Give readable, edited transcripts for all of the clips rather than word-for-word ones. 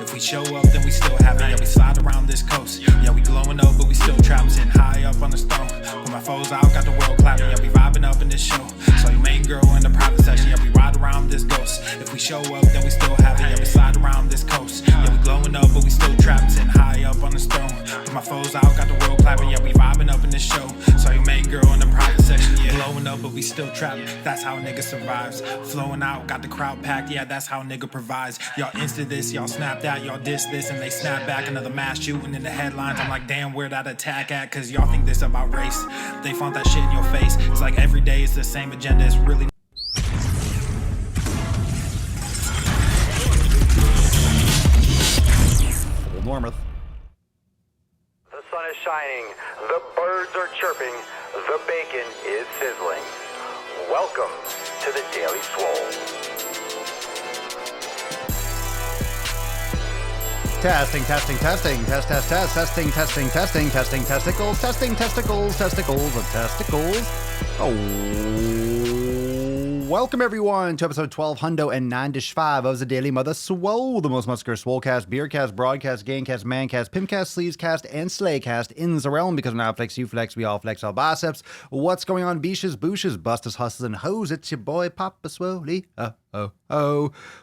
If we show up, then we still have it. Yeah, we slide around this coast. Yeah, we glowing up, but we still trapped. Sitting high up on the stone. When my foes out, got the world clapping. Yeah, we vibing up in this show. So your main girl in the private section. Yeah, we ride around this ghost. If we show up, then we still have it. Yeah, we slide around this coast. Yeah, we glowing up, but we still trapped. Sitting high up on the stone. When my foes out, got the world clapping. Yeah, we vibing up in this show. So your main girl in the private section. Yeah, glowing up, but we still trapped. That's how a nigga survives. Flowing out, got the crowd packed. Yeah, that's how a nigga provides. Y'all insta this, y'all snap that, y'all diss this, and they snap back. Another mass shooting in the headlines. I'm like, damn, where that attack at? Cause y'all think this about race. They font that shit in your face. It's like every day it's the same agenda. It's really Normuth. The sun is shining, the birds are chirping, the bacon is sizzling. Welcome to the Daily Swole. Testing, testing, testing, test, test, test, testing, testing, testing, testing, testicles, testing, testicles, testicles of testicles. Welcome everyone to episode 1295 of the Daily Mother Swole, the most muscular swolecast, beercast, broadcast, gangcast, mancast, pimpcast, sleazecast, and slaycast in the realm, because when I flex, you flex, we all flex our biceps. What's going on, beaches, booshes, busters, hustlers, and hoes? It's your boy, Papa Swole.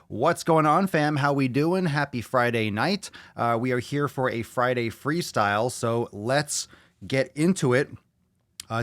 What's going on, fam? How we doing? Happy Friday night. We are here for a Friday freestyle, so let's get into it.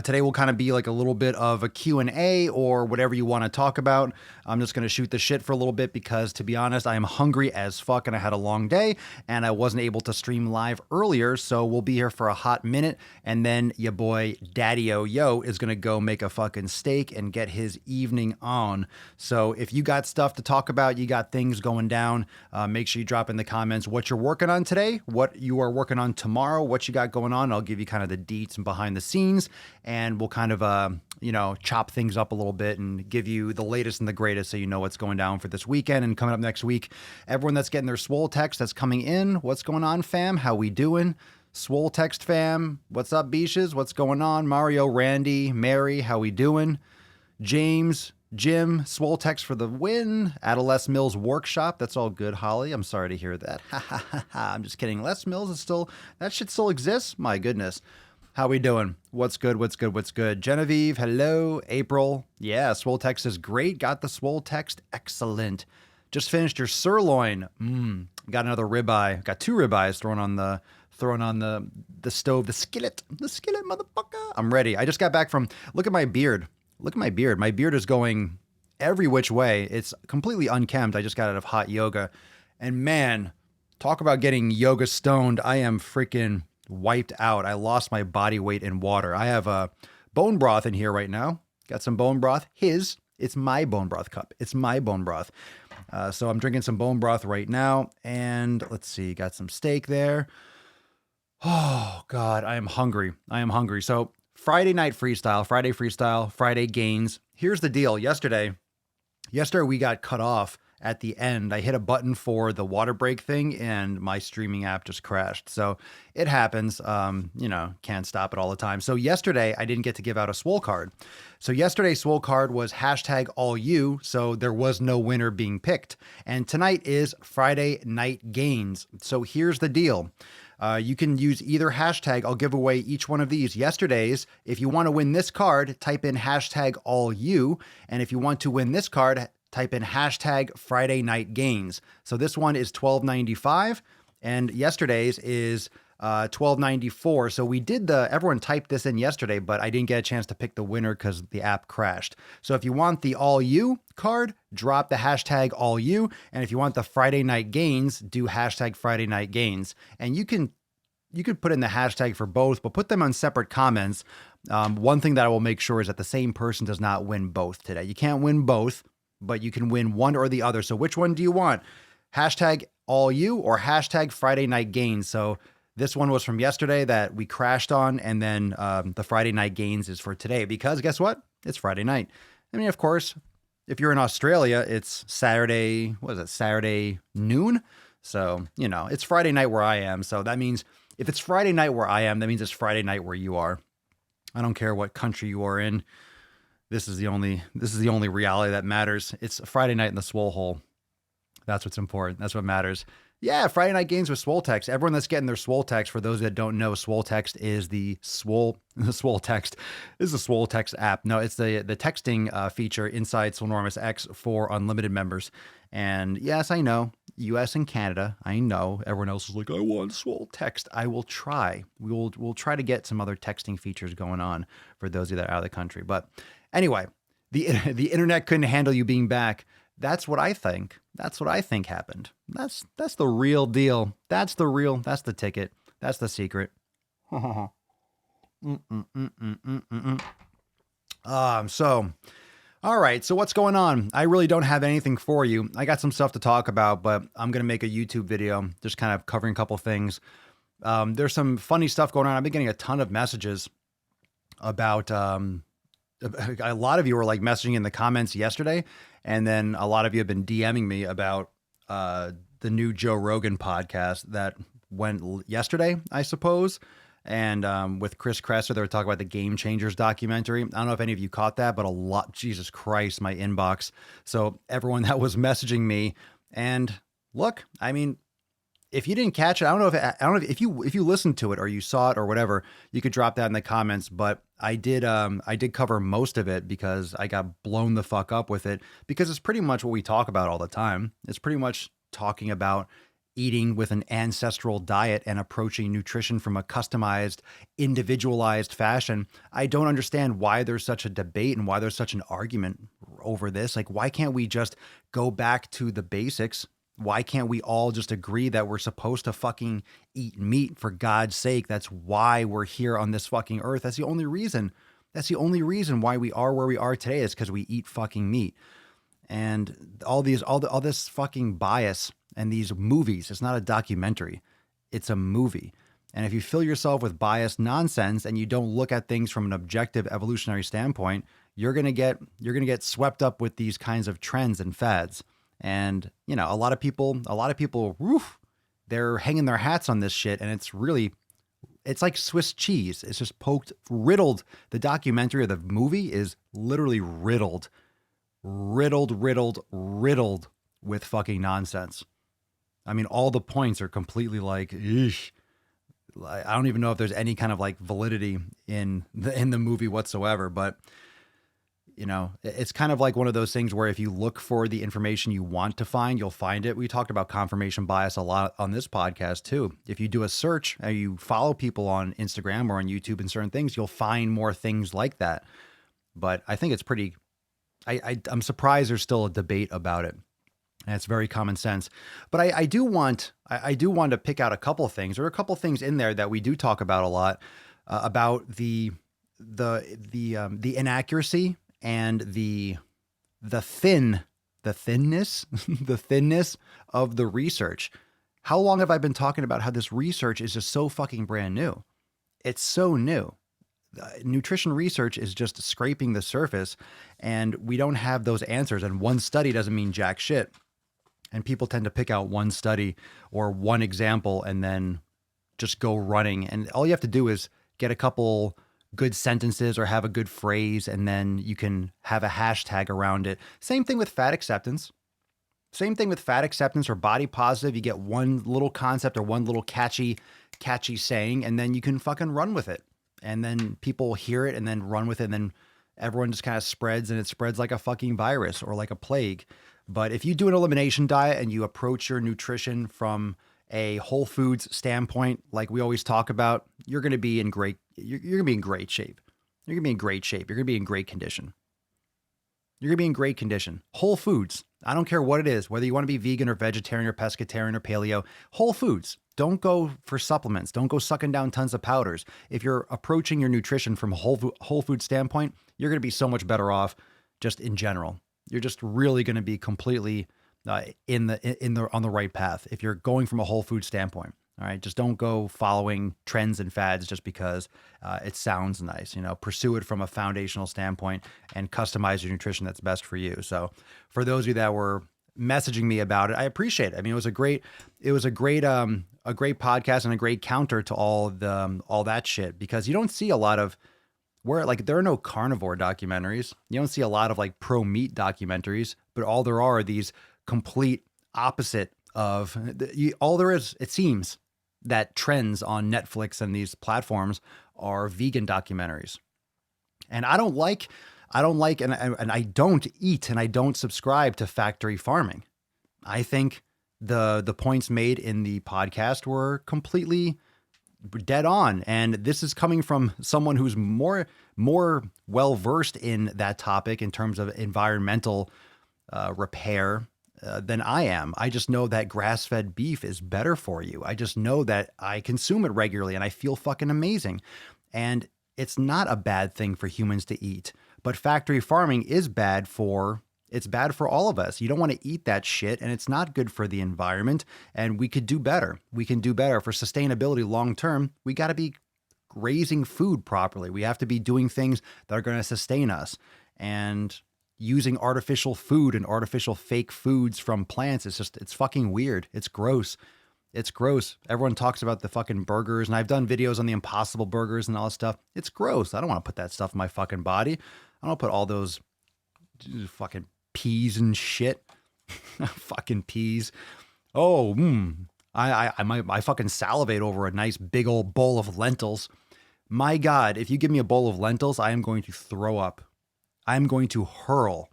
Today will kind of be like a little bit of a Q&A or whatever you want to talk about. I'm just going to shoot the shit for a little bit because, to be honest, I am hungry as fuck and I had a long day and I wasn't able to stream live earlier. So we'll be here for a hot minute and then your boy Daddy-O-Yo is going to go make a fucking steak and get his evening on. So if you got stuff to talk about, you got things going down, make sure you drop in the comments what you're working on today, what you are working on tomorrow, what you got going on. I'll give you kind of the deets and behind the scenes. And we'll kind of, chop things up a little bit and give you the latest and the greatest so you know what's going down for this weekend and coming up next week. Everyone that's getting their Swole text that's coming in, what's going on, fam? How we doing? Swole text fam, what's up, beaches? What's going on? Mario, Randy, Mary, how we doing? James, Jim, Swole text for the win. At a Les Mills workshop. That's all good, Holly. I'm sorry to hear that. I'm just kidding. Les Mills is still, that shit still exists? My goodness. How we doing? What's good? What's good? What's good? Genevieve, hello. April, yeah, Swole text is great. Got the Swole text, excellent. Just finished your sirloin. Got another ribeye. Got two ribeyes thrown on the stove. The skillet, motherfucker. I'm ready. I just got back from. Look at my beard. Look at my beard. My beard is going every which way. It's completely unkempt. I just got out of hot yoga, and man, talk about getting yoga stoned. I am freaking wiped out. I lost my body weight in water. I have a bone broth in here right now. Got some bone broth. It's my bone broth cup. It's my bone broth. So I'm drinking some bone broth right now. And let's see, got some steak there. Oh God, I am hungry. So Friday night freestyle, Friday gains. Here's the deal. Yesterday we got cut off at the end. I hit a button for the water break thing and my streaming app just crashed. So it happens, can't stop it all the time. So yesterday I didn't get to give out a Swole card. So yesterday's Swole card was #AllYou. So there was no winner being picked. And tonight is Friday night gains. So here's the deal. You can use either hashtag. I'll give away each one of these. Yesterday's, if you want to win this card, type in #AllYou. And if you want to win this card, type in #Friday Night Gains. So this one is $12.95 and yesterday's is $12.94. So we did everyone typed this in yesterday, but I didn't get a chance to pick the winner because the app crashed. So if you want the All You card, drop the #AllYou. And if you want the Friday Night Gains, do #Friday Night Gains. And you could put in the hashtag for both, but put them on separate comments. One thing that I will make sure is that the same person does not win both today. You can't win both, but you can win one or the other. So which one do you want? #AllYou or #Friday Night Gains. So this one was from yesterday that we crashed on. And then the Friday Night Gains is for today because guess what? It's Friday night. I mean, of course, if you're in Australia, it's Saturday noon. So, it's Friday night where I am. So that means if it's Friday night where I am, that means it's Friday night where you are. I don't care what country you are in. This is the only reality that matters. It's Friday night in the Swole hole. That's what's important. That's what matters. Yeah, Friday Night Games with Swole Text. Everyone that's getting their Swole Text, for those that don't know, Swole Text is the Swole Text. This is a Swole Text app. No, it's the texting feature inside Swolenormous X for unlimited members. And yes, I know, US and Canada, I know. Everyone else is like, I want Swole Text. I will try. We'll try to get some other texting features going on for those of you that are out of the country. But anyway, the internet couldn't handle you being back. That's what I think. That's what I think happened. That's the real deal. That's the ticket. That's the secret. So, all right. So what's going on? I really don't have anything for you. I got some stuff to talk about, but I'm going to make a YouTube video just kind of covering a couple things. There's some funny stuff going on. I've been getting a ton of messages about, a lot of you were like messaging in the comments yesterday. And then a lot of you have been DMing me about the new Joe Rogan podcast that went yesterday, I suppose. And with Chris Kresser, they were talking about the Game Changers documentary. I don't know if any of you caught that, but a lot, Jesus Christ, my inbox. So everyone that was messaging me, and look, I mean, if you didn't catch it, I don't know if you listened to it or you saw it or whatever, you could drop that in the comments. But I did cover most of it because I got blown the fuck up with it, because it's pretty much what we talk about all the time. It's pretty much talking about eating with an ancestral diet and approaching nutrition from a customized, individualized fashion. I don't understand why there's such a debate and why there's such an argument over this. Like, why can't we just go back to the basics? Why can't we all just agree that we're supposed to fucking eat meat, for God's sake? That's why we're here on this fucking earth. That's the only reason. That's the only reason why we are where we are today, is because we eat fucking meat. And all this fucking bias and these movies, it's not a documentary, it's a movie. And if you fill yourself with biased nonsense and you don't look at things from an objective evolutionary standpoint, you're going to get swept up with these kinds of trends and fads. And, you know, a lot of people, they're hanging their hats on this shit. And it's like Swiss cheese. It's just riddled. The documentary or the movie is literally riddled with fucking nonsense. I mean, all the points are completely like, eesh. I don't even know if there's any kind of like validity in the movie whatsoever, but you know, it's kind of like one of those things where if you look for the information you want to find, you'll find it. We talked about confirmation bias a lot on this podcast too. If you do a search and you follow people on Instagram or on YouTube and certain things, you'll find more things like that. But I think it's pretty, I'm surprised there's still a debate about it. And it's very common sense. But I do want to pick out a couple of things. There are a couple of things in there that we do talk about a lot, about the inaccuracy and the thinness the thinness of the research. How long have I been talking about how this research is just so fucking brand new? It's so new. Nutrition research is just scraping the surface, and we don't have those answers. And one study doesn't mean jack shit. And people tend to pick out one study or one example and then just go running. And all you have to do is get a couple good sentences or have a good phrase, and then you can have a hashtag around it. Same thing with fat acceptance. Or body positive. You get one little concept or one little catchy saying, and then you can fucking run with it. And then people hear it and then run with it. And then everyone just kind of spreads, and it spreads like a fucking virus or like a plague. But if you do an elimination diet and you approach your nutrition from a whole foods standpoint, like we always talk about, you're going to be in great shape. You're going to be in great shape. You're going to be in great condition. Whole foods. I don't care what it is, whether you want to be vegan or vegetarian or pescatarian or paleo, whole foods. Don't go for supplements. Don't go sucking down tons of powders. If you're approaching your nutrition from a whole food standpoint, you're going to be so much better off just in general. You're just really going to be completely on the right path if you're going from a whole food standpoint. All right, just don't go following trends and fads just because it sounds nice. You know, pursue it from a foundational standpoint and customize your nutrition that's best for you. So, for those of you that were messaging me about it, I appreciate it. I mean, it was a great podcast and a great counter to all that shit, because you don't see a lot of there are no carnivore documentaries. You don't see a lot of like pro meat documentaries, but all there are these complete opposite of all there is, it seems that trends on Netflix and these platforms are vegan documentaries. And I don't like, and I don't eat and I don't subscribe to factory farming. I think the points made in the podcast were completely dead on. And this is coming from someone who's more well versed in that topic in terms of environmental repair than I am. I just know that grass-fed beef is better for you. I just know that I consume it regularly and I feel fucking amazing. And it's not a bad thing for humans to eat. But factory farming is bad for, it's bad for all of us. You don't want to eat that shit, and it's not good for the environment. And we could do better. We can do better for sustainability long term. We got to be raising food properly. We have to be doing things that are going to sustain us. And using artificial food and artificial fake foods from plants, it's fucking weird. It's gross. It's gross. Everyone talks about the fucking burgers, and I've done videos on the Impossible Burgers and all that stuff. It's gross. I don't want to put that stuff in my fucking body. I don't put all those fucking peas and shit. Fucking peas. Oh, I fucking salivate over a nice big old bowl of lentils. My God, if you give me a bowl of lentils, I am going to throw up. I'm going to hurl.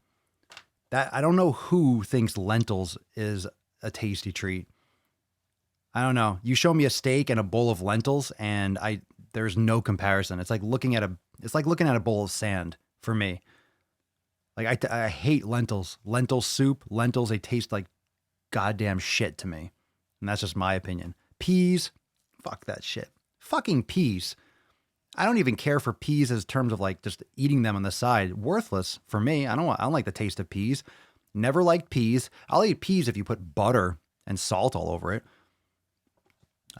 That I don't know who thinks lentils is a tasty treat. I don't know. You show me a steak and a bowl of lentils, and there's no comparison. It's like looking at a bowl of sand for me. Like I hate lentils. Lentil soup, lentils, they taste like goddamn shit to me. And that's just my opinion. Peas, fuck that shit. Fucking peas. I don't even care for peas as terms of like just eating them on the side. Worthless for me. I don't like the taste of peas. Never liked peas. I'll eat peas if you put butter and salt all over it.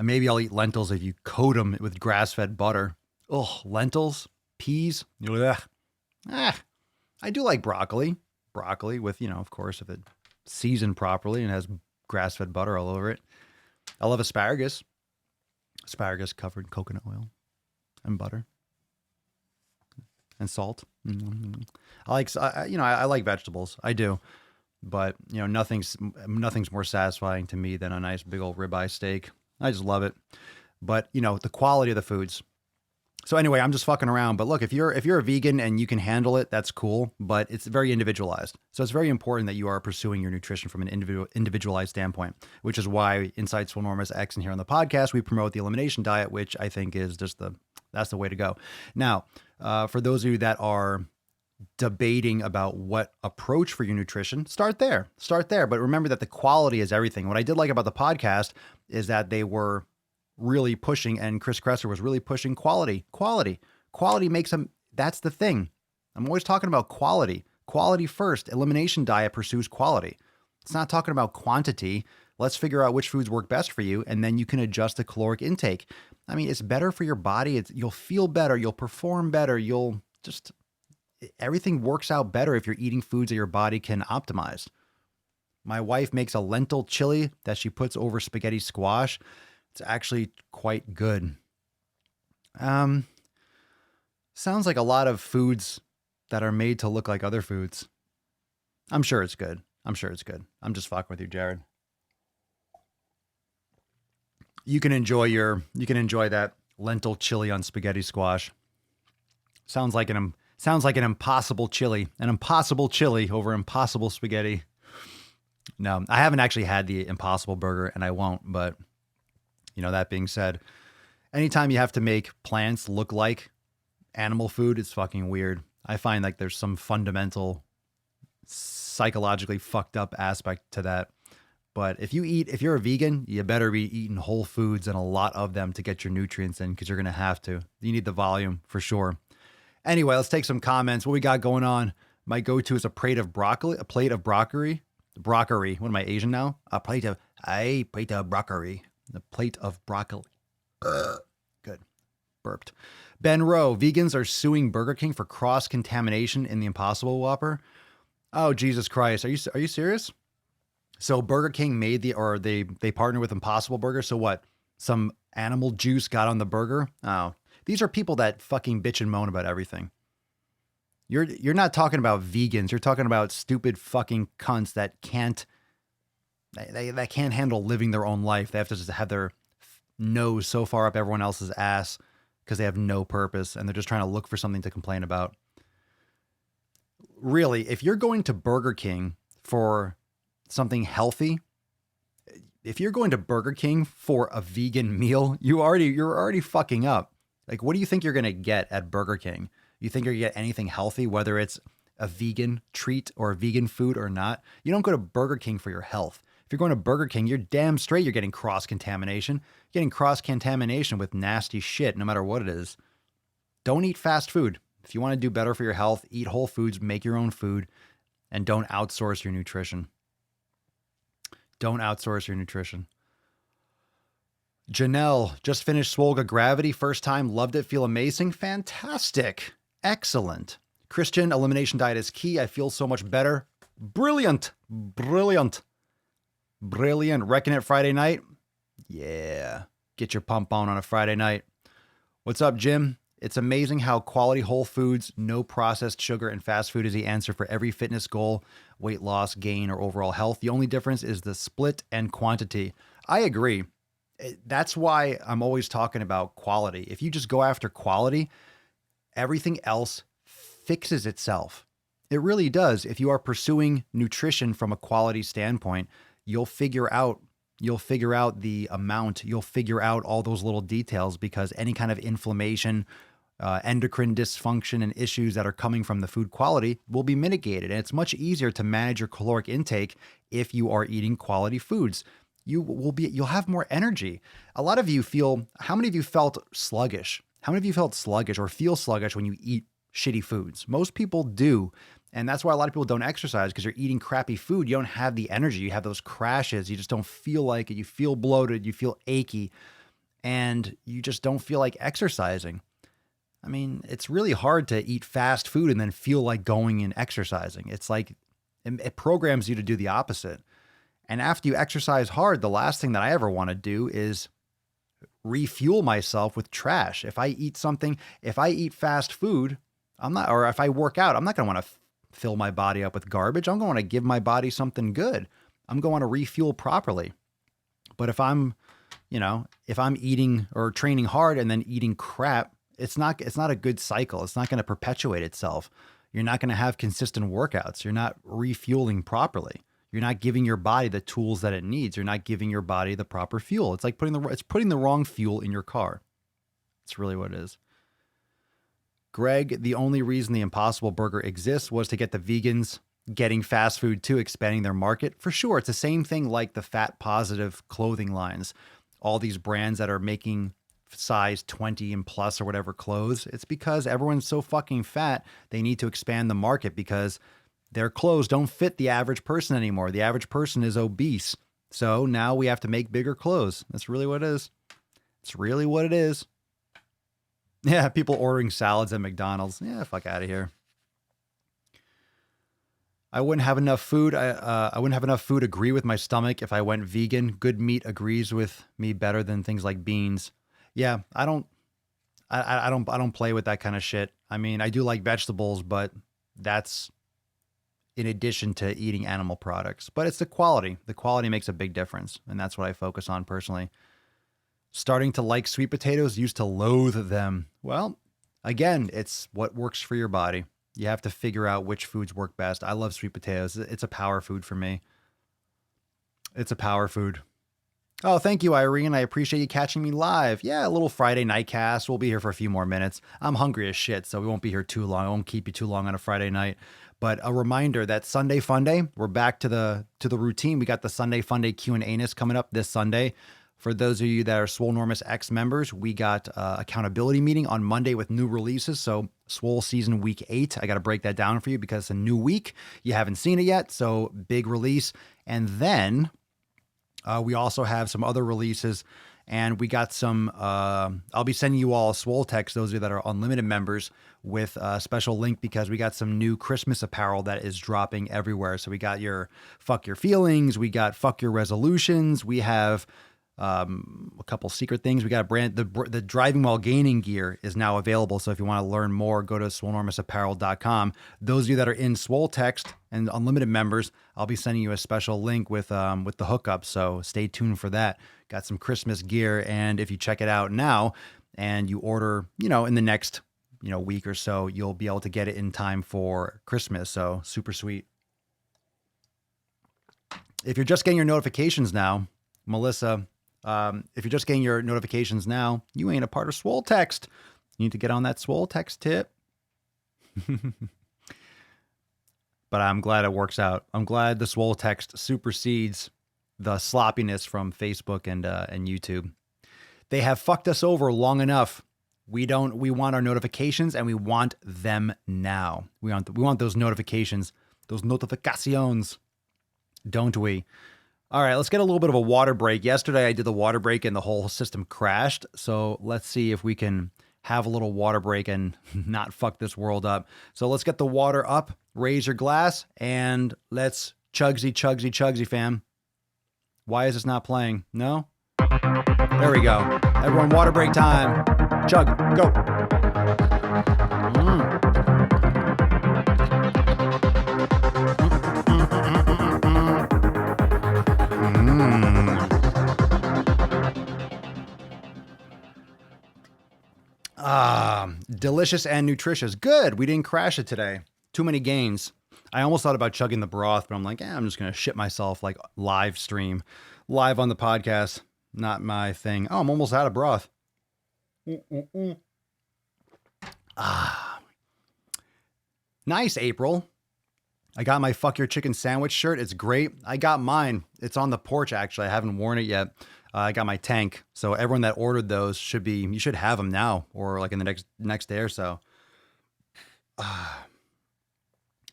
Maybe I'll eat lentils if you coat them with grass-fed butter. Ugh, lentils, peas. Ugh. I do like broccoli. Broccoli with, of course, if it's seasoned properly and has grass-fed butter all over it. I love asparagus. Asparagus covered in coconut oil and butter and salt. Mm-hmm. I like vegetables. I do. But, nothing's more satisfying to me than a nice big old ribeye steak. I just love it. But, the quality of the foods. So anyway, I'm just fucking around. But look, if you're a vegan and you can handle it, that's cool. But it's very individualized. So it's very important that you are pursuing your nutrition from an individualized standpoint, which is why inside Swole Enormous X and here on the podcast, we promote the elimination diet, which I think is just that's the way to go. Now, for those of you that are debating about what approach for your nutrition, start there. But remember that the quality is everything. What I did like about the podcast is that they were really pushing, and Chris Kresser was really pushing quality. Quality makes them, that's the thing. I'm always talking about quality. Quality first. Elimination diet pursues quality. It's not talking about quantity. Let's figure out which foods work best for you, and then you can adjust the caloric intake. I mean, it's better for your body. You'll feel better. You'll perform better. Everything works out better if you're eating foods that your body can optimize. My wife makes a lentil chili that she puts over spaghetti squash. It's actually quite good. Sounds like a lot of foods that are made to look like other foods. I'm sure it's good. I'm just fucking with you, Jared. You can enjoy that lentil chili on spaghetti squash. Sounds like an impossible chili. An impossible chili over impossible spaghetti. No, I haven't actually had the Impossible Burger, and I won't. But, that being said, anytime you have to make plants look like animal food, it's fucking weird. I find like there's some fundamental psychologically fucked up aspect to that. But if you're a vegan, you better be eating whole foods and a lot of them to get your nutrients in, because you're going to have to. You need the volume for sure. Anyway, let's take some comments. What we got going on? My go-to is a plate of broccoli. Broccoli. What am I, Asian now? A plate of broccoli. A plate of broccoli. Good. Burped. Ben Rowe, vegans are suing Burger King for cross-contamination in the Impossible Whopper. Oh, Jesus Christ. Are you serious? So Burger King they partnered with Impossible Burger. So what? Some animal juice got on the burger? Oh, these are people that fucking bitch and moan about everything. You're not talking about vegans. You're talking about stupid fucking cunts that can't They can't handle living their own life. They have to just have their nose so far up everyone else's ass because they have no purpose and they're just trying to look for something to complain about. Really, if you're going to Burger King for something healthy, if you're going to Burger King for a vegan meal, you're already fucking up. Like, what do you think you're going to get at Burger King? You think you're going to get anything healthy, whether it's a vegan treat or a vegan food or not? You don't go to Burger King for your health. If you're going to Burger King, you're damn straight you're getting cross-contamination. You're getting cross-contamination with nasty shit, no matter what it is. Don't eat fast food. If you want to do better for your health, eat whole foods, make your own food, and don't outsource your nutrition. Don't outsource your nutrition. Janelle, just finished Swole Gravity. First time, loved it, feel amazing. Fantastic. Excellent. Christian, elimination diet is key. I feel so much better. Brilliant. Brilliant. Brilliant. Wrecking it Friday night. Yeah. Get your pump on a Friday night. What's up, Jim? It's amazing how quality whole foods, no processed sugar, and fast food is the answer for every fitness goal, weight loss, gain, or overall health. The only difference is the split and quantity. I agree. That's why I'm always talking about quality. If you just go after quality, everything else fixes itself. It really does. If you are pursuing nutrition from a quality standpoint, you'll figure out the amount, you'll figure out all those little details, because any kind of inflammation, endocrine dysfunction, and issues that are coming from the food quality will be mitigated. And it's much easier to manage your caloric intake if you are eating quality foods. You'll have more energy. A lot of you how many of you felt sluggish? How many of you felt sluggish or feel sluggish when you eat shitty foods? Most people do. And that's why a lot of people don't exercise, because you're eating crappy food. You don't have the energy. You have those crashes. You just don't feel like it. You feel bloated. You feel achy. And you just don't feel like exercising. I mean, it's really hard to eat fast food and then feel like going and exercising. It's like it programs you to do the opposite. And after you exercise hard, the last thing that I ever want to do is refuel myself with trash. If I eat fast food, or if I work out, I'm not going to want to fill my body up with garbage. I'm going to give my body something good. I'm going to refuel properly. But if I'm eating or training hard and then eating crap, it's not a good cycle. It's not going to perpetuate itself. You're not going to have consistent workouts. You're not refueling properly. You're not giving your body the tools that it needs. You're not giving your body the proper fuel. It's like putting the wrong fuel in your car. It's really what it is. Greg, the only reason the Impossible Burger exists was to get the vegans getting fast food too, expanding their market. For sure, it's the same thing like the fat positive clothing lines. All these brands that are making size 20 and plus or whatever clothes. It's because everyone's so fucking fat, they need to expand the market because their clothes don't fit the average person anymore. The average person is obese. So now we have to make bigger clothes. That's really what it is. It's really what it is. Yeah, people ordering salads at McDonald's. Yeah, fuck out of here. I wouldn't have enough food. I wouldn't have enough food agree with my stomach if I went vegan. Good meat agrees with me better than things like beans. Yeah, I don't play with that kind of shit. I mean, I do like vegetables, but that's in addition to eating animal products. But it's the quality. The quality makes a big difference, and that's what I focus on personally. Starting to like sweet potatoes, used to loathe them. Well, again, it's what works for your body. You have to figure out which foods work best. I love sweet potatoes. It's a power food for me. It's a power food. Oh, thank you, Irene. I appreciate you catching me live. Yeah, a little Friday night cast. We'll be here for a few more minutes. I'm hungry as shit, so we won't be here too long. I won't keep you too long on a Friday night. But a reminder that Sunday Fun Day, we're back to the routine. We got the Sunday Fun Day Q&A-ness coming up this Sunday. For those of you that are Swolenormous X members, we got accountability meeting on Monday with new releases. So Swole season week 8, I got to break that down for you because it's a new week. You haven't seen it yet, so big release. And then we also have some other releases, and we got some, I'll be sending you all a Swole text, those of you that are unlimited members, with a special link because we got some new Christmas apparel that is dropping everywhere. So we got your Fuck Your Feelings, we got Fuck Your Resolutions, we have A couple secret things. We got a brand, the driving while gaining gear is now available. So if you want to learn more, go to swolenormousapparel.com. Those of you that are in Swole Text and Unlimited members, I'll be sending you a special link with the hookup. So stay tuned for that. Got some Christmas gear. And if you check it out now and you order, in the next, week or so, you'll be able to get it in time for Christmas. So super sweet. If you're just getting your notifications now, Melissa, if you're just getting your notifications now, you ain't a part of Swole Text. You need to get on that Swole Text tip. But I'm glad it works out. I'm glad the Swole Text supersedes the sloppiness from Facebook and YouTube. They have fucked us over long enough. We want our notifications, and we want them now. We want those notifications, those notifications, don't we? All right, let's get a little bit of a water break. Yesterday, I did the water break and the whole system crashed. So let's see if we can have a little water break and not fuck this world up. So let's get the water up, raise your glass, and let's chugsy, fam. Why is this not playing? No? There we go. Everyone, water break time. Chug, go. Delicious and nutritious. Good. We didn't crash it today. Too many gains. I almost thought about chugging the broth, but I'm like, I'm just going to shit myself like live stream. Live on the podcast. Not my thing. Oh, I'm almost out of broth. Nice, April. I got my Fuck Your Chicken Sandwich shirt. It's great. I got mine. It's on the porch, actually. I haven't worn it yet. I got my tank. So everyone that ordered those you should have them now or like in the next day or so.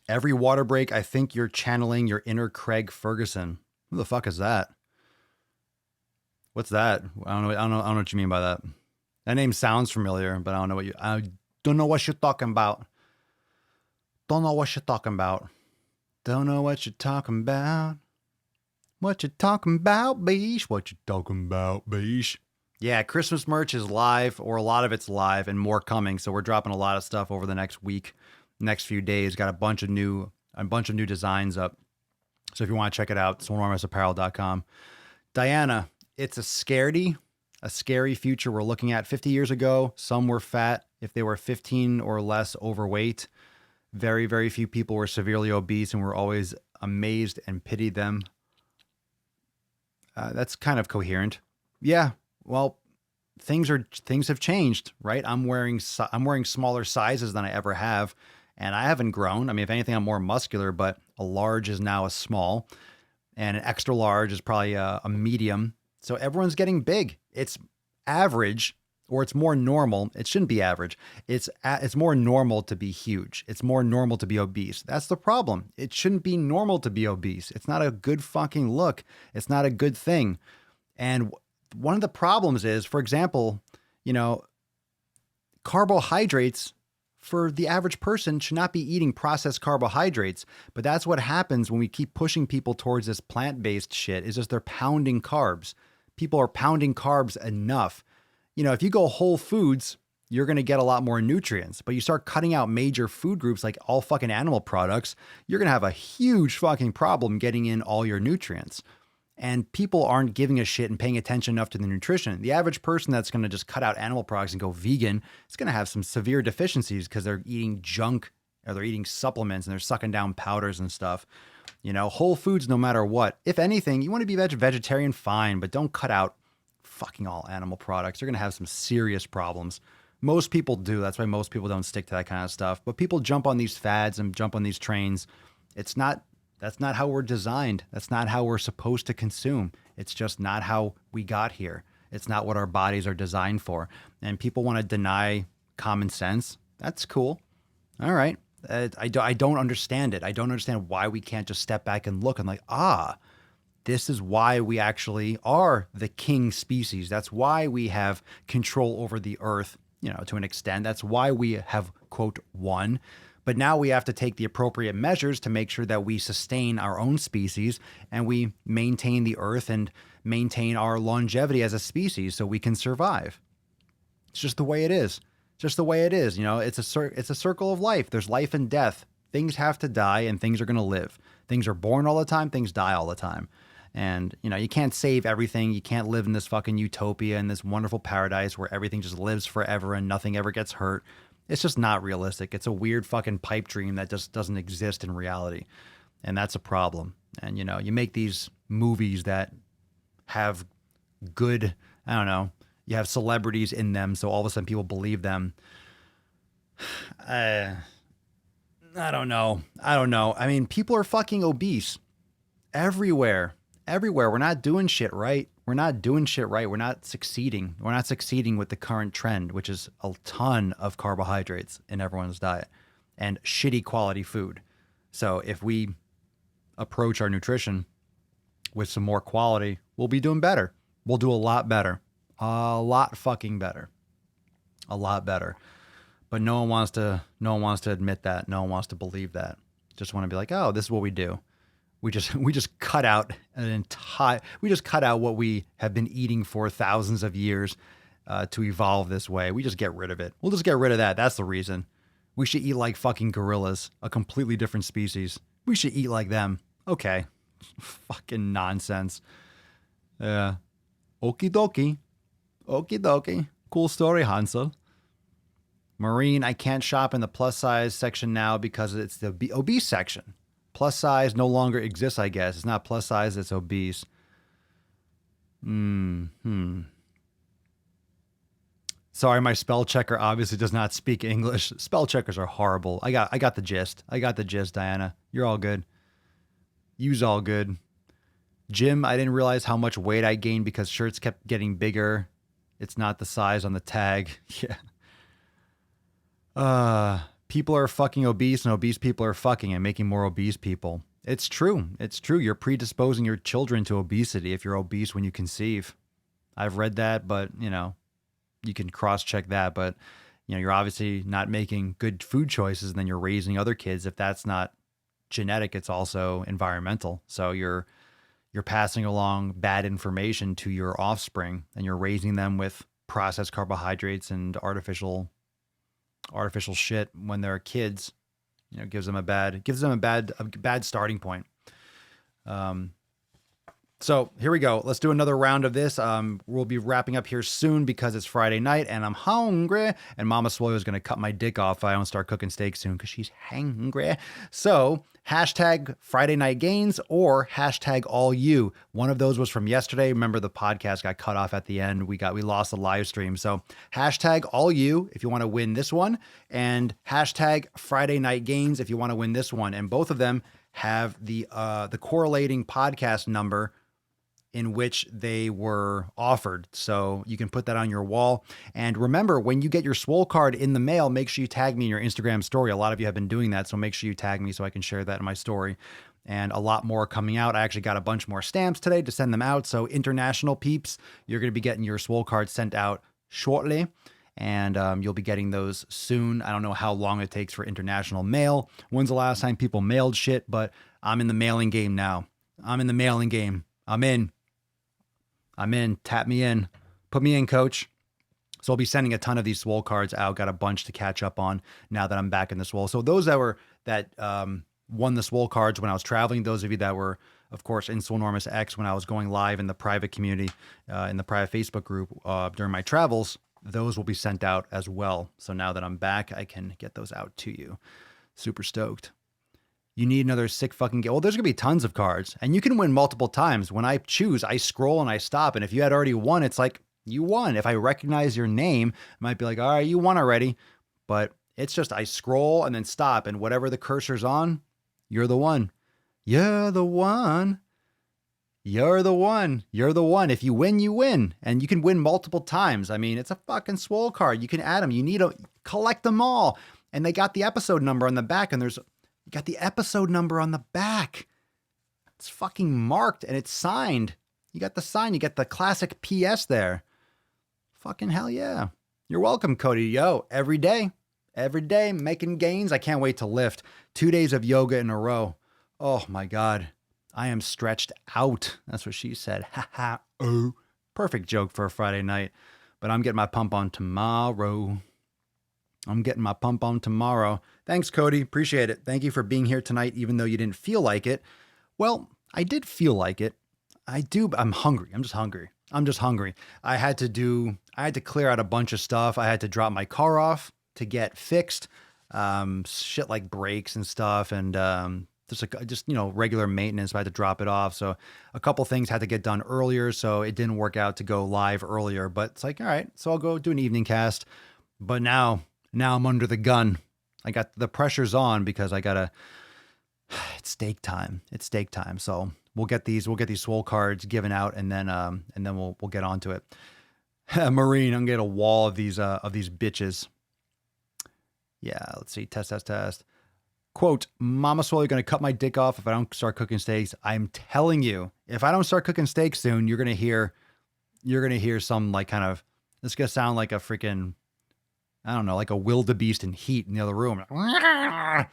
Every water break, I think you're channeling your inner Craig Ferguson. Who the fuck is that? What's that? I don't know what you mean by that. That name sounds familiar, but I don't know what you're talking about. Don't know what you're talking about. Don't know what you're talking about. What you talking about, beesh? What you talking about, beesh? Yeah, Christmas merch is live, or a lot of it's live, and more coming. So we're dropping a lot of stuff over the next week, next few days. Got a bunch of new designs up. So if you want to check it out, swolenormousapparel.com. Diana, it's a scary future we're looking at. 50 years ago, some were fat. If they were 15 or less overweight, very, very few people were severely obese, and we're always amazed and pitied them. That's kind of coherent. Yeah. Well, things have changed, right? I'm wearing smaller sizes than I ever have, and I haven't grown. I mean, if anything, I'm more muscular, but a large is now a small, and an extra large is probably a medium. So everyone's getting big. It's average, or it's more normal. It shouldn't be average. It's more normal to be huge. It's more normal to be obese. That's the problem. It shouldn't be normal to be obese. It's not a good fucking look. It's not a good thing. And one of the problems is, for example, carbohydrates for the average person should not be eating processed carbohydrates. But that's what happens when we keep pushing people towards this plant-based shit, is just they're pounding carbs. People are pounding carbs enough. If you go whole foods, you're going to get a lot more nutrients, but you start cutting out major food groups like all fucking animal products, you're going to have a huge fucking problem getting in all your nutrients. And people aren't giving a shit and paying attention enough to the nutrition. The average person that's going to just cut out animal products and go vegan is going to have some severe deficiencies because they're eating junk or they're eating supplements and they're sucking down powders and stuff. Whole foods, no matter what. If anything, you want to be vegetarian, fine, but don't cut out fucking all animal products. You're going to have some serious problems. Most people do. That's why most people don't stick to that kind of stuff. But people jump on these fads and jump on these trains. That's not how we're designed. That's not how we're supposed to consume. It's just not how we got here. It's not what our bodies are designed for. And people want to deny common sense. That's cool. All right. I don't understand it. I don't understand why we can't just step back and look and this is why we actually are the king species. That's why we have control over the earth, to an extent. That's why we have, quote, won. But now we have to take the appropriate measures to make sure that we sustain our own species and we maintain the earth and maintain our longevity as a species so we can survive. It's just the way it is. Just the way it is. You know, it's a circle of life. There's life and death. Things have to die and things are going to live. Things are born all the time. Things die all the time. And, you know, you can't save everything. You can't live in this fucking utopia and this wonderful paradise where everything just lives forever and nothing ever gets hurt. It's just not realistic. It's a weird fucking pipe dream that just doesn't exist in reality. And that's a problem. And, you know, you make these movies that have good, I don't know, you have celebrities in them. So all of a sudden people believe them. I don't know. I mean, people are fucking obese everywhere. We're not doing shit right. We're not succeeding. We're not succeeding with the current trend, which is a ton of carbohydrates in everyone's diet and shitty quality food. So if we approach our nutrition with some more quality, we'll be doing better. We'll do a lot better. A lot fucking better. A lot better. But no one wants to admit that. No one wants to believe that. Just want to be like, oh, this is what we do. We just cut out what we have been eating for thousands of years to evolve this way. We just get rid of it. We'll just get rid of that. That's the reason. We should eat like fucking gorillas, a completely different species. We should eat like them. Okay. Fucking nonsense. Yeah. Okie dokie. Okie dokie. Cool story, Hansel. Maureen, I can't shop in the plus size section now because it's the obese section. Plus size no longer exists, I guess. It's not plus size, it's obese. Sorry, my spell checker obviously does not speak English. Spell checkers are horrible. I got the gist. Diana. You're all good. You's all good. Jim, I didn't realize how much weight I gained because shirts kept getting bigger. It's not the size on the tag. Yeah. People are fucking obese and obese people are fucking and making more obese people. It's true. You're predisposing your children to obesity if you're obese when you conceive. I've read that, but, you know, you can cross-check that. But, you know, you're obviously not making good food choices and then you're raising other kids. If that's not genetic, it's also environmental. So you're passing along bad information to your offspring and you're raising them with processed carbohydrates and artificial shit when they're kids. You know, gives them a bad starting point. So here we go. Let's do another round of this. We'll be wrapping up here soon because it's Friday night and I'm hungry. And Mama Swole is going to cut my dick off if I don't start cooking steak soon because she's hungry. So hashtag Friday Night Gains or hashtag all you. One of those was from yesterday. Remember the podcast got cut off at the end. We lost the live stream. So hashtag all you if you want to win this one and hashtag Friday Night Gains if you want to win this one. And both of them have the correlating podcast number in which they were offered. So you can put that on your wall. And remember, when you get your Swole card in the mail, make sure you tag me in your Instagram story. A lot of you have been doing that. So make sure you tag me so I can share that in my story. And a lot more coming out. I actually got a bunch more stamps today to send them out. So international peeps, you're going to be getting your Swole card sent out shortly. And you'll be getting those soon. I don't know how long it takes for international mail. When's the last time people mailed shit? But I'm in the mailing game now. I'm in. Tap me in. Put me in, coach. So I'll be sending a ton of these Swole cards out. Got a bunch to catch up on now that I'm back in the Swole. So those that won the Swole cards when I was traveling, those of you that were, of course, in Swolenormous X when I was going live in the private community, in the private Facebook group during my travels, those will be sent out as well. So now that I'm back, I can get those out to you. Super stoked. You need another sick fucking game. Well, there's going to be tons of cards and you can win multiple times. When I choose, I scroll and I stop. And if you had already won, it's like you won. If I recognize your name, I might be like, all right, you won already. But it's just, I scroll and then stop. And whatever the cursor's on, you're the one. You're the one. You're the one. You're the one. If you win, you win. And you can win multiple times. I mean, it's a fucking Swole card. You can add them. You need to collect them all. And they got the episode number on the back. And you got the episode number on the back. It's fucking marked and it's signed. You got the sign. You got the classic PS there. Fucking hell yeah. You're welcome, Cody. Yo, every day making gains. I can't wait to lift 2 days of yoga in a row. Oh my God. I am stretched out. That's what she said. Ha ha. Oh, perfect joke for a Friday night. But I'm getting my pump on tomorrow. Thanks, Cody. Appreciate it. Thank you for being here tonight, even though you didn't feel like it. Well, I did feel like it. I do. I'm hungry. I'm just hungry. I had to clear out a bunch of stuff. I had to drop my car off to get fixed. Shit like brakes and stuff. And, just regular maintenance. I had to drop it off. So a couple things had to get done earlier. So it didn't work out to go live earlier, but it's like, all right, so I'll go do an evening cast. But now I'm under the gun. I got the pressure's on because it's steak time. So we'll get these Swole cards given out and then we'll get onto it. Marine, I'm gonna get a wall of these bitches. Yeah, let's see. Test. Quote, Mama Swole, you're going to cut my dick off if I don't start cooking steaks. I'm telling you, if I don't start cooking steaks soon, you're going to hear some like kind of, it's going to sound like a freaking, I don't know, like a wildebeest in heat in the other room. You're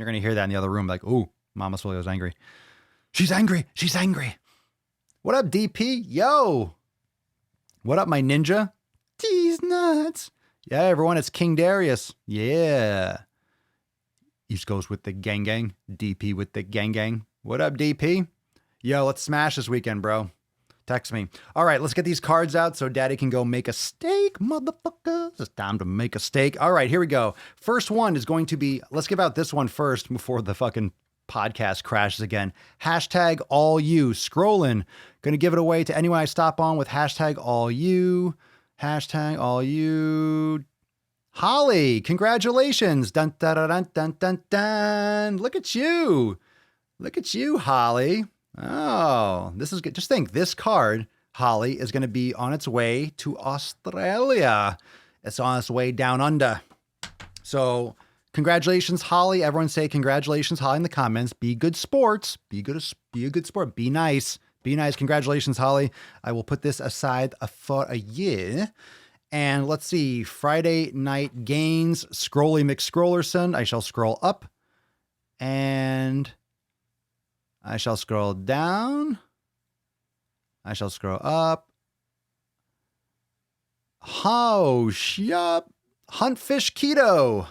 going to hear that in the other room. Like, ooh, Mama Swole is angry. She's angry. What up, DP? Yo. What up, my ninja? These nuts. Yeah, everyone, it's King Darius. Yeah. East Coast with the gang. DP with the gang. What up, DP? Yo, let's smash this weekend, bro. Text me. All right, let's get these cards out so Daddy can go make a steak, motherfuckers. It's time to make a steak. All right, here we go. First one is going to be, let's give out this one first before the fucking podcast crashes again. Hashtag all you. Scrolling. Going to give it away to anyone I stop on with hashtag all you. Hashtag all you. Holly, congratulations. Dun, dun, dun, dun, dun, dun, dun. Look at you, Holly. Oh, this is good. Just think, this card, Holly, is going to be on its way to Australia. It's on its way down under. So congratulations, Holly. Everyone say congratulations, Holly, in the comments. Be good sports. Be a good sport. Be nice. Congratulations, Holly. I will put this aside for a year. And let's see. Friday night gains. Scrolly McScrollerson. I shall scroll up. And I shall scroll down. I shall scroll up. Oh, shut. Huntfish Keto.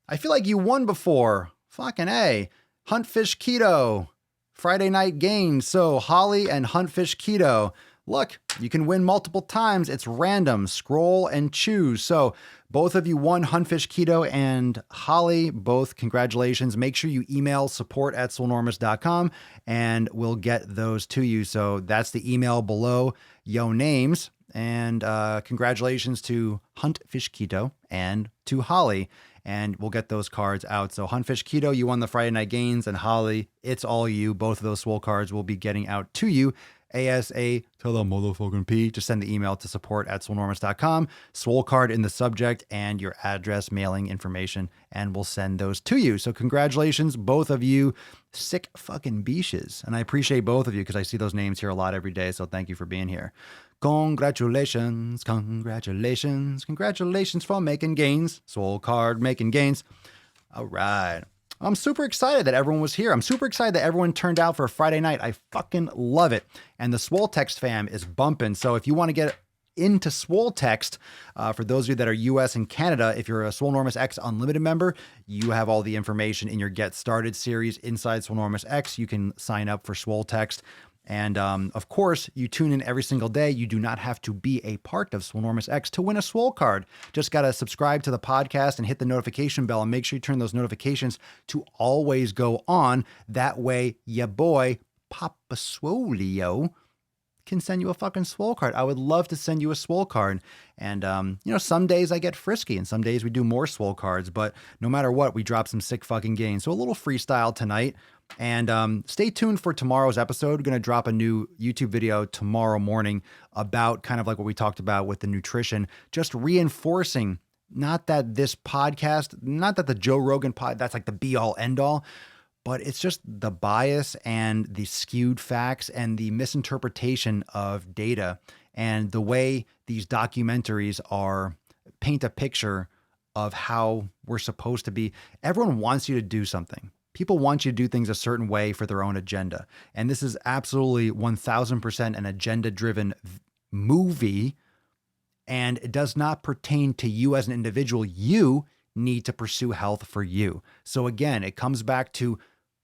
I feel like you won before. Fucking A. Huntfish Keto. Friday night gains. So Holly and Huntfish Keto. Look, you can win multiple times. It's random. Scroll and choose. So both of you won, Huntfish Keto and Holly. Both congratulations. Make sure you email support@swolenormous.com and we'll get those to you. So that's the email below yo names. And congratulations to Huntfish Keto and to Holly. And we'll get those cards out. So Huntfish Keto, you won the Friday night gains, and Holly, it's all you. Both of those Swole cards will be getting out to you ASA to the motherfucking P. Just send the email to support@swolenormous.com, Swole card in the subject, and your address, mailing information, and we'll send those to you. So congratulations, both of you, sick fucking beaches. And I appreciate both of you because I see those names here a lot every day. So thank you for being here. Congratulations for making gains. Swole card making gains. All right. I'm super excited that everyone was here. I'm super excited that everyone turned out for a Friday night. I fucking love it. And the Swole Text fam is bumping. So if you want to get into Swole Text, for those of you that are US and Canada, if you're a Swolenormous X Unlimited member, you have all the information in your Get Started series inside Swolenormous X. You can sign up for Swole Text. And of course, you tune in every single day. You do not have to be a part of Swolenormous X to win a Swole card. Just got to subscribe to the podcast and hit the notification bell and make sure you turn those notifications to always go on. That way, ya boy, Papa Swolio, can send you a fucking Swole card. I would love to send you a Swole card. And, some days I get frisky and some days we do more Swole cards. But no matter what, we drop some sick fucking gains. So a little freestyle tonight. And stay tuned for tomorrow's episode. We're going to drop a new YouTube video tomorrow morning about kind of like what we talked about with the nutrition, just reinforcing not that this podcast, not that the Joe Rogan that's like the be all end all, but it's just the bias and the skewed facts and the misinterpretation of data and the way these documentaries paint a picture of how we're supposed to be. Everyone wants you to do something. People want you to do things a certain way for their own agenda. And this is absolutely 1000% an agenda-driven movie, and it does not pertain to you as an individual. You need to pursue health for you. So again, it comes back to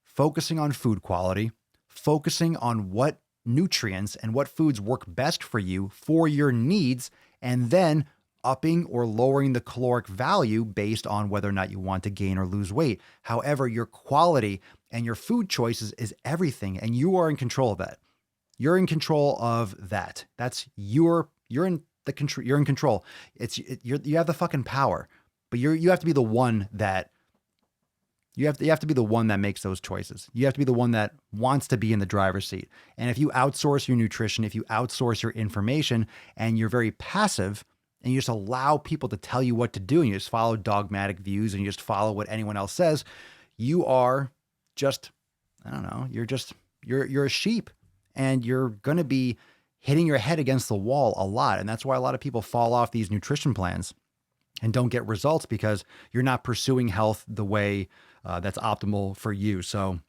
focusing on food quality, focusing on what nutrients and what foods work best for you for your needs, and then upping or lowering the caloric value based on whether or not you want to gain or lose weight. However, your quality and your food choices is everything, and you are in control of that. You're in control of that. That's you're in the control. You're in control. You have the fucking power, but you have to be the one that you have to be the one that makes those choices. You have to be the one that wants to be in the driver's seat. And if you outsource your nutrition, if you outsource your information, and you're very passive, and you just allow people to tell you what to do, and you just follow dogmatic views, and you just follow what anyone else says, you are just, I don't know, you're a sheep, and you're going to be hitting your head against the wall a lot. And that's why a lot of people fall off these nutrition plans and don't get results, because you're not pursuing health the way that's optimal for you. So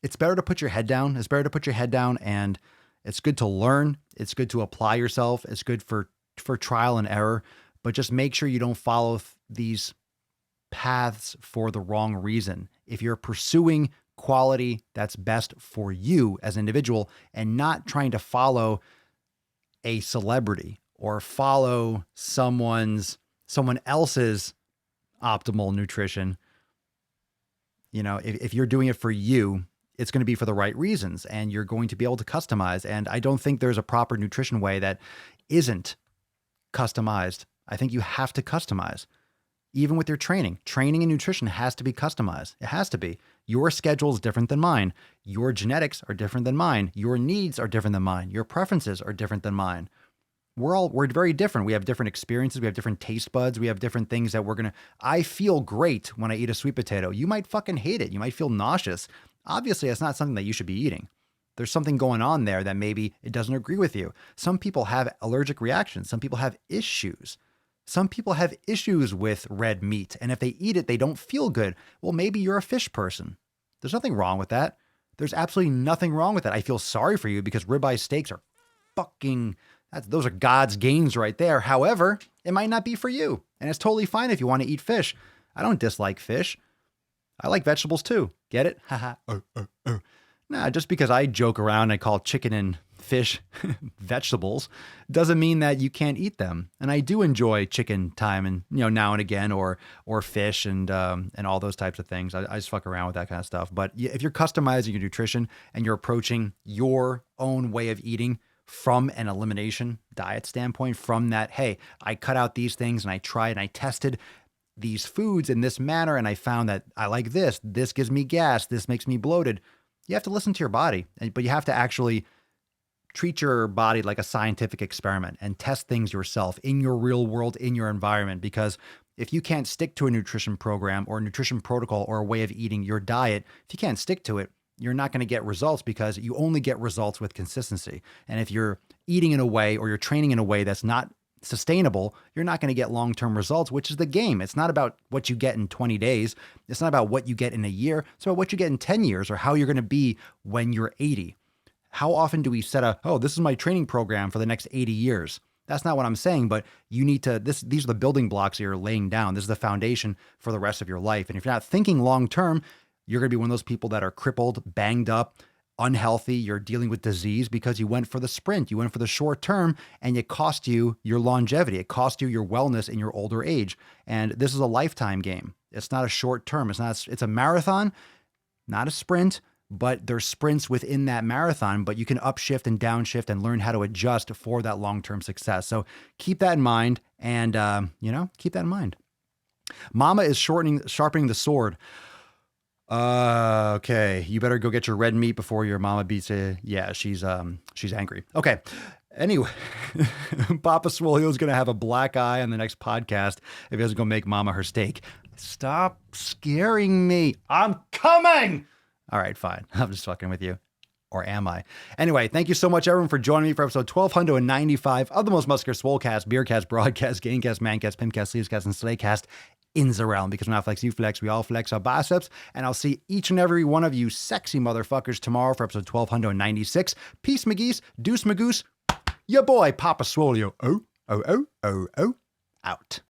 it's better to put your head down. It's better to put your head down, and it's good to learn. It's good to apply yourself. It's good for trial and error, but just make sure you don't follow these paths for the wrong reason. If you're pursuing quality that's best for you as an individual, and not trying to follow a celebrity or follow someone else's optimal nutrition, if you're doing it for you, it's going to be for the right reasons, and you're going to be able to customize. And I don't think there's a proper nutrition way that isn't customized. I think you have to customize. Even with your training and nutrition has to be customized. It has to be. Your schedule is different than mine. Your genetics are different than mine. Your needs are different than mine. Your preferences are different than mine. We're very different. We have different experiences. We have different taste buds. We have different things that I feel great when I eat a sweet potato. You might fucking hate it. You might feel nauseous. Obviously, that's not something that you should be eating. There's something going on there that maybe it doesn't agree with you. Some people have allergic reactions. Some people have issues. Some people have issues with red meat, and if they eat it, they don't feel good. Well, maybe you're a fish person. There's nothing wrong with that. There's absolutely nothing wrong with that. I feel sorry for you, because ribeye steaks are those are God's gains right there. However, it might not be for you, and it's totally fine if you want to eat fish. I don't dislike fish. I like vegetables too. Get it? Haha. Nah, just because I joke around and I call chicken and fish vegetables doesn't mean that you can't eat them. And I do enjoy chicken time, and now and again, or fish and all those types of things. I just fuck around with that kind of stuff. But if you're customizing your nutrition and you're approaching your own way of eating from an elimination diet standpoint, from that, hey, I cut out these things and I tried and I tested these foods in this manner, and I found that I like this gives me gas, this makes me bloated. You have to listen to your body, but you have to actually treat your body like a scientific experiment and test things yourself in your real world, in your environment. Because if you can't stick to a nutrition program or a nutrition protocol or a way of eating your diet, if you can't stick to it, you're not going to get results, because you only get results with consistency. And if you're eating in a way or you're training in a way that's not sustainable, you're not going to get long-term results, which is the game. It's not about what you get in 20 days. It's not about what you get in a year. It's about what you get in 10 years, or how you're going to be when you're 80. How often do we set this is my training program for the next 80 years? That's not what I'm saying, but you need to, these are the building blocks that you're laying down. This is the foundation for the rest of your life. And if you're not thinking long-term, you're going to be one of those people that are crippled, banged up, unhealthy. You're dealing with disease because you went for the sprint. You went for the short term, and it cost you your longevity. It cost you your wellness in your older age. And this is a lifetime game. It's not a short term. It's a marathon, not a sprint, but there's sprints within that marathon, but you can upshift and downshift and learn how to adjust for that long-term success. So keep that in mind, and, keep that in mind. Mama is sharpening the sword. Okay. You better go get your red meat before your mama beats you. Yeah, she's angry. Okay. Anyway, Papa Swole is going to have a black eye on the next podcast if he doesn't go make mama her steak. Stop scaring me. I'm coming. All right, fine. I'm just fucking with you. Or am I? Anyway, thank you so much, everyone, for joining me for episode 1295 of the Most Muscular Swolecast, Beercast, Broadcast, Gamecast, Mancast, Pimpcast, Sleevescast, and Slaycast ins around. Because when I flex, you flex, we all flex our biceps. And I'll see each and every one of you sexy motherfuckers tomorrow for episode 1296. Peace, McGeese, deuce, Magoose, your boy, Papa Swole, out.